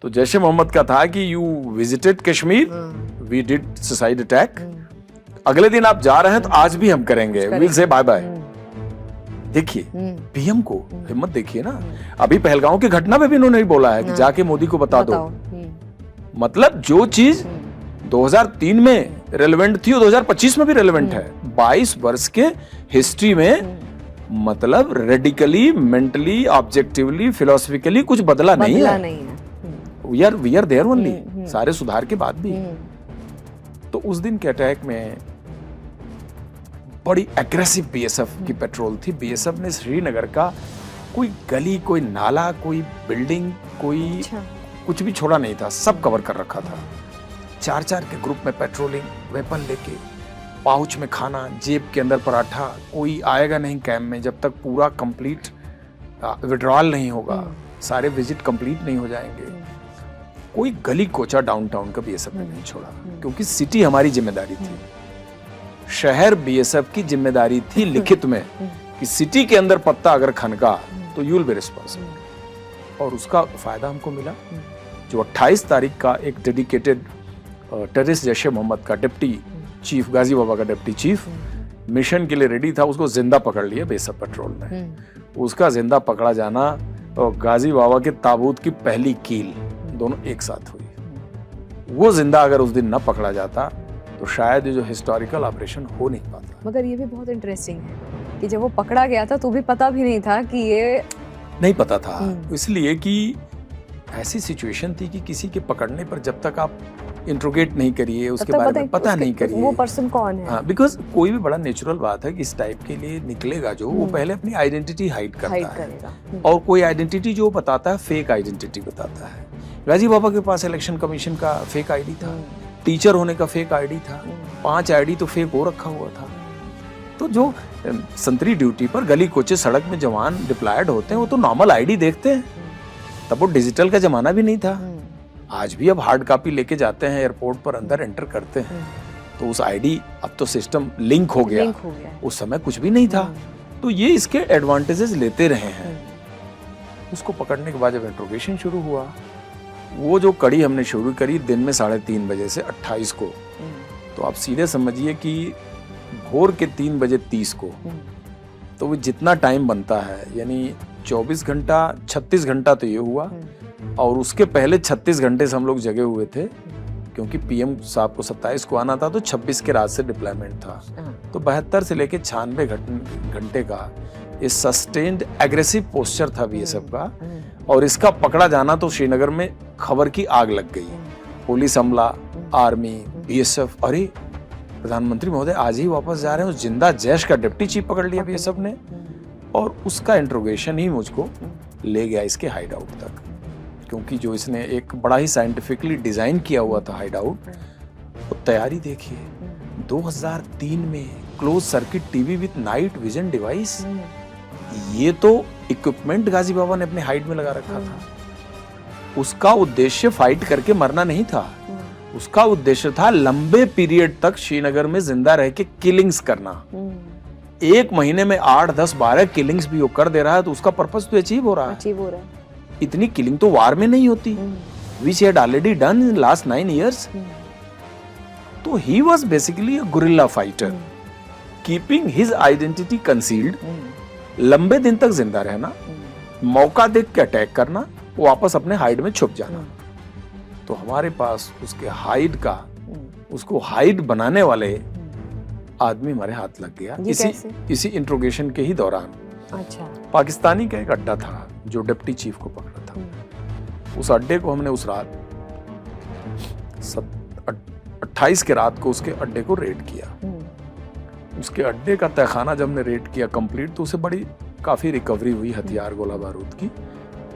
तो जैश ए मोहम्मद का था कि you visited Kashmir, we did suicide attack, अगले दिन आप जा रहे हैं तो आज भी हम करेंगे, विल से बाय बाय। देखिए पीएम को हिम्मत देखिए ना, अभी पहलगांव की घटना में भी इन्होंने बोला है कि जाके मोदी को बता दो। मतलब जो चीज 2003 में रेलेवेंट थी वो 2025 में भी रेलेवेंट है। 22 वर्ष के हिस्ट्री में मतलब रेडिकली, मेंटली, ऑब्जेक्टिवली, फिलोसफिकली कुछ बदला नहीं है। वी आर देयर ओनली, सारे सुधार के बाद भी। तो उस दिन के अटैक में बड़ी एग्रेसिव बीएसएफ की पेट्रोल थी। बीएसएफ ने श्रीनगर का कोई गली, कोई नाला, कोई बिल्डिंग, कोई कुछ भी छोड़ा नहीं था, सब कवर कर रखा था। 4-4 के ग्रुप में पेट्रोलिंग, वेपन लेके, पाउच में खाना, जेब के अंदर पराठा। कोई आएगा नहीं कैंप में जब तक पूरा कंप्लीट विड्रॉल नहीं होगा, सारे विजिट कंप्लीट नहीं हो जाएंगे। कोई गली कोचा डाउनटाउन का बीएसएफ ने नहीं छोड़ा, क्योंकि सिटी हमारी जिम्मेदारी थी, शहर बीएसएफ की जिम्मेदारी थी लिखित में कि सिटी के अंदर पत्ता अगर खनका तो यू विल बी रिस्पांसिबल। और उसका फायदा हमको मिला। जो 28 तारीख का एक डेडिकेटेड टेररिस्ट जैश ए मोहम्मद का डिप्टी चीफ, गाजी बाबा का डिप्टी चीफ मिशन के लिए रेडी था, उसको जिंदा पकड़ लिया बीएसएफ पेट्रोल ने। उसका जिंदा पकड़ा जाना और गाजी बाबा के ताबूत की पहली कील दोनों एक साथ हुई। वो जिंदा अगर उस दिन न पकड़ा जाता तो शायद ये जो हिस्टोरिकल ऑपरेशन हो नहीं पाता। मगर ये भी बहुत इंटरेस्टिंग है कि जब वो पकड़ा गया था तो भी पता भी नहीं था कि ये नहीं पता था, इसलिए कि ऐसी सिचुएशन थी कि किसी के पकड़ने पर जब तक आप इंट्रोगेट नहीं करिए, उसके बारे में पता नहीं करिए वो पर्सन कौन है। हाँ, बिकॉज कोई भी बड़ा नेचुरल बात है कि इस टाइप के लिए निकलेगा जो वो पहले अपनी आइडेंटिटी हाइड करता है। और कोई आइडेंटिटी जो बताता है फेक आइडेंटिटी बताता है। गाजी बाबा के पास इलेक्शन कमीशन का फेक आईडी था, टीचर होने का फेक आईडी था, 5 आईडी तो फेक हो रखा हुआ था। तो जो संतरी ड्यूटी पर गली कोचे सड़क में जवान डिप्लॉयड होते हैं वो तो नॉर्मल आईडी देखते हैं, तब वो डिजिटल का जमाना भी नहीं था। आज भी अब हार्ड कॉपी लेके जाते हैं एयरपोर्ट पर, अंदर एंटर करते हैं तो उस आईडी, अब तो सिस्टम लिंक हो गया, उस समय कुछ भी नहीं था। तो ये इसके एडवांटेजेस लेते रहे हैं। उसको पकड़ने के बाद जब इंट्रोगेशन शुरू हुआ, वो जो कड़ी हमने शुरू करी दिन में 3:30 बजे से 28 को, तो आप सीधे समझिए कि भोर के 3 बजे 30 को, तो वो जितना टाइम बनता है यानी 24 घंटा 36 घंटा तो ये हुआ। और उसके पहले 36 घंटे से हम लोग जगे हुए थे, क्योंकि पीएम साहब को 27 को आना था तो 26 के रात से डिप्लॉयमेंट था। तो 72 से लेके 96 घंटे का ये सस्टेन्ड एग्रेसिव पोस्चर था बीएसएफ का। और इसका पकड़ा जाना तो श्रीनगर में खबर की आग लग गई। पुलिस अमला, आर्मी, बीएसएफ, अरे प्रधानमंत्री महोदय आज ही वापस जा रहे हैं, उस जिंदा जैश का डिप्टी चीफ पकड़ लिया बीएसएफ ने। और उसका इंट्रोगेशन ही मुझको ले गया इसके हाइड आउट तक, क्योंकि जो इसने एक बड़ा ही साइंटिफिकली डिजाइन किया हुआ था हाइड आउट, तो तैयारी देखिए 2003 में close circuit TV with night vision device, ये तो इक्विपमेंट गाजी बाबा ने अपने हाइड में लगा रखा था। उसका उद्देश्य फाइट करके मरना नहीं था, उसका उद्देश्य था लंबे पीरियड तक श्रीनगर में जिंदा रह के किलिंग्स करना। 1 महीने में 8, 10, 12 किलिंग्स भी वो कर दे रहा है तो उसका पर्पस तो अचीव हो रहा है। इतनी किलिंग तो वार में नहीं होती, which he had already done in last 9 years. तो he was basically a guerrilla fighter, keeping his identity concealed, लंबे दिन तक जिंदा रहना, मौका देख के अटैक करना, वापस अपने हाइड में छुप जाना। तो हमारे पास उसके हाइड का, उसको हाइड बनाने वाले आदमी हमारे हाथ लग गया इसी इंट्रोगेशन के ही दौरान। अच्छा। पाकिस्तानी का एक अड्डा था जो डिप्टी चीफ को पकड़ा था, उस अड्डे को हमने उस रात 28 के रात को उसके अड्डे को रेड किया। उसके अड्डे का तहखाना जब हमने रेड किया कंप्लीट, तो उसे बड़ी काफी रिकवरी हुई हथियार, गोला बारूद की।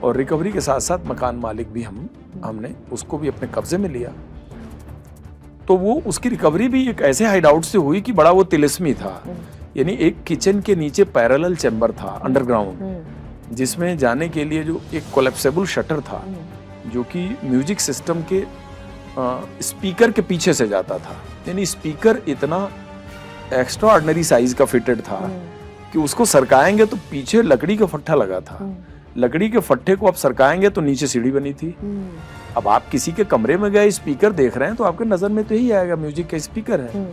और रिकवरी के साथ साथ मकान मालिक भी हमने उसको भी अपने कब्जे में लिया। तो वो उसकी रिकवरी भी एक ऐसे हाइड आउट से हुई कि बड़ा वो तिलिस्मी था। यानी एक किचन के नीचे पैरेलल चैम्बर था अंडरग्राउंड, जिसमें जाने के लिए जो एक कोलैप्सेबल शटर था, जो कि म्यूजिक सिस्टम के स्पीकर के पीछे से जाता था। यानी स्पीकर इतना एक्स्ट्रा ऑर्डिनरी साइज का फिटेड था कि उसको सरकाएंगे तो पीछे लकड़ी का फट्टा लगा था। लकड़ी के फट्टे को आप सरकाएंगे तो नीचे सीढ़ी बनी थी। अब आप किसी के कमरे में गए स्पीकर देख रहे हैं तो आपके नजर में तो यही आएगा म्यूजिक का स्पीकर है।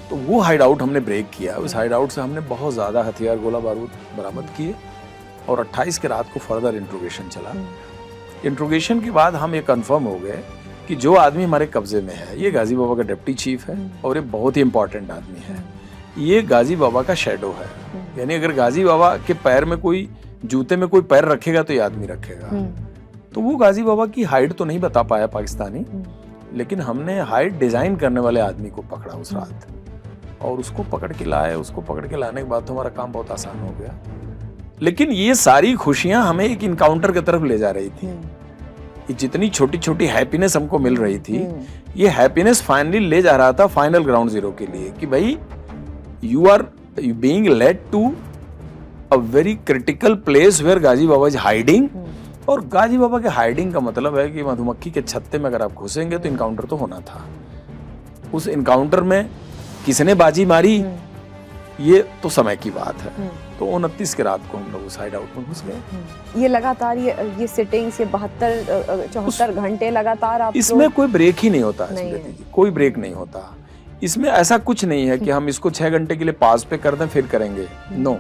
तो वो हाइड आउट हमने ब्रेक किया। उस हाइड आउट से हमने बहुत ज्यादा हथियार गोला बारूद बरामद किए और 28 की रात को फर्दर इंट्रोगेशन चला। इंट्रोगेशन के बाद हम ये कंफर्म हो गए कि जो आदमी हमारे कब्जे में है ये गाजी बाबा का डिप्टी चीफ है और ये बहुत ही इंपॉर्टेंट आदमी है। ये गाजी बाबा का शैडो है, यानी अगर गाजी बाबा के पैर में कोई जूते में कोई पैर रखेगा तो ये आदमी रखेगा। तो वो गाजी बाबा की हाइट तो नहीं बता पाया पाकिस्तानी, लेकिन हमने हाइट डिजाइन करने वाले आदमी को पकड़ा उस रात और उसको पकड़ के लाए। उसको पकड़ के लाने के बाद तो हमारा काम बहुत आसान हो गया। लेकिन ये सारी खुशियां हमें एक इनकाउंटर की तरफ ले जा रही थी। ये जितनी छोटी छोटी हैप्पीनेस हमको मिल रही थी, ये हैप्पीनेस फाइनली ले जा रहा था फाइनल ग्राउंड जीरो के लिए कि भाई you are being led to a very critical place where Ghazi Baba is hiding. और गाजी बाबा के हाइडिंग का मतलब है कि मधुमक्खी के छत्ते में अगर आप घुसेंगे तो इनकाउंटर तो होना था। उस इनकाउंटर में किसने बाजी मारी ये तो समय की बात है। तो 29 की रात को हम लोग उस हाइड आउट में घुस गए। ये लगातार ये सिटिंग्स ये 74 घंटे लगातार आप इसमें कोई ब्रेक ही नहीं होता है स्मृति जी, कोई ब्रेक नहीं होता। इसमें ऐसा कुछ नहीं है कि हम इसको 6 घंटे के लिए पास पे कर दें फिर करेंगे, नो।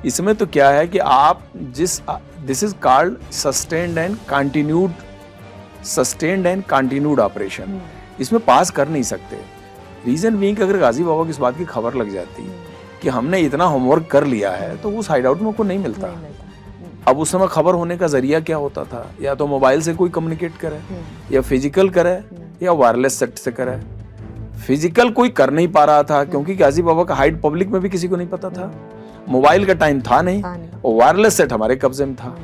इसमें तो क्या है कि आप this is called sustained and continued operation. इसमें पास कर नहीं सकते। रीजन बीइंग कि अगर गाजी बाबा की इस बात की खबर लग जाती कि हमने इतना होमवर्क कर लिया है तो उस हाइड आउट में को नहीं मिलता। अब उस समय खबर होने का जरिया क्या होता था, या तो मोबाइल से कोई कम्युनिकेट करे या फिजिकल करे या वायरलेस सेट से करे। फिजिकल कोई कर नहीं पा रहा था क्योंकि गाजी बाबा का हाइड पब्लिक में भी किसी को नहीं पता था, मोबाइल का टाइम था नहीं और वायरलेस सेट हमारे कब्जे में था।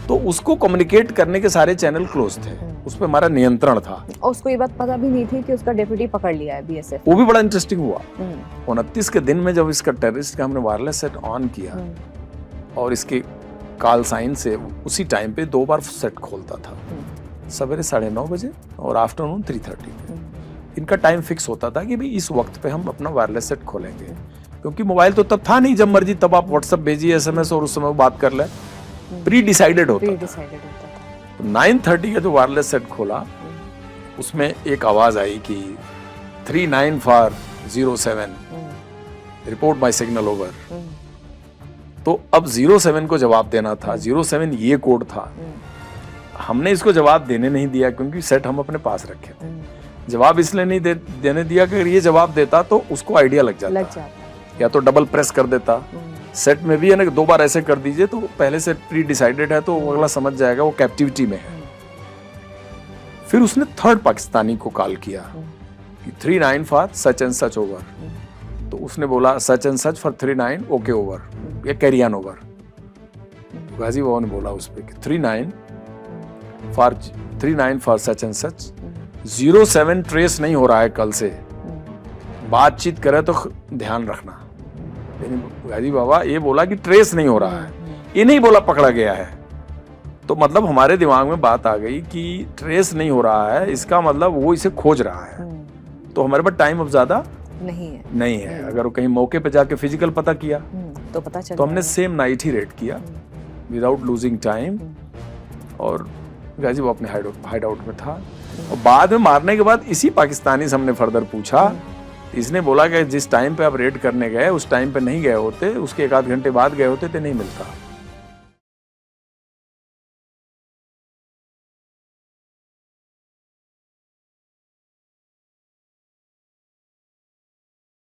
तो उसको कम्युनिकेट करने के सारे चैनल क्लोज थे, उस पर हमारा नियंत्रण था। और उसको ये बात पता भी नहीं थी कि उसका डेप्यूटी पकड़ लिया है बीएसएफ। वो भी बड़ा इंटरेस्टिंग हुआ। 29 के दिन में जब इसका टेररिस्ट का हमने वायरलेस सेट ऑन किया और इसके कॉल साइन से उसी टाइम पे 2 बार सेट खोलता था, सवेरे 9:30 बजे और आफ्टरनून 3:30 पे। इनका टाइम फिक्स होता था कि भाई इस वक्त पे हम अपना वायरलेस सेट खोलेंगे, क्योंकि मोबाइल तो तब था नहीं, जब मर्जी तब आप व्हाट्सएप भेजिए SMS और उस समय बात कर ले, प्री डिसाइडेड होता था। 9:30 का जो वायरलेस सेट खोला उसमें एक आवाज आई कि 39 for 07 report buy signal over. तो अब 07 को जवाब देना था। 07 ये कोड था। हमने इसको जवाब देने नहीं दिया क्योंकि सेट हम अपने पास रखे थे। जवाब इसलिए नहीं देने दिया कि अगर ये जवाब देता तो उसको आइडिया लग जाता। या तो डबल प्रेस कर देता। सेट में भी है ना 2 बार ऐसे कर दीजिए तो पहले से प्री डिसाइडेड है तो अगला समझ जाएगा वो कैप्टिविटी में है। फिर उसने थर्ड पाकिस्तानी को कॉल किया कि 39 for such and such over. तो उसने बोला such and such for 39 okay over या कैरी ऑन ओवर। गाजी बाबा ने बोला उस पे कि 39 for such and such 07 trace नहीं हो रहा है कल से, बातचीत करे तो ध्यान रखना। गाजी बाबा ये बोला कि ट्रेस नहीं हो रहा है, ये नहीं बोला पकड़ा गया है। तो मतलब हमारे दिमाग में बात आ गई कि ट्रेस नहीं हो रहा है, इसका मतलब वो इसे खोज रहा है। तो हमारे पास टाइम अब ज्यादा नहीं है। अगर वो कहीं मौके पे जाके फिजिकल पता किया तो पता चल, तो हमने सेम नाइट ही रेड किया विदाउट लूजिंग टाइम। और गाजी बाबा अपने हाइड आउट में था। और बाद में मारने के बाद इसी पाकिस्तानी से हमने फर्दर पूछा, इसने बोला कि जिस टाइम पे आप रेड करने गए उस टाइम पे नहीं गए होते, उसके 1 आध घंटे बाद गए होते तो नहीं मिलता।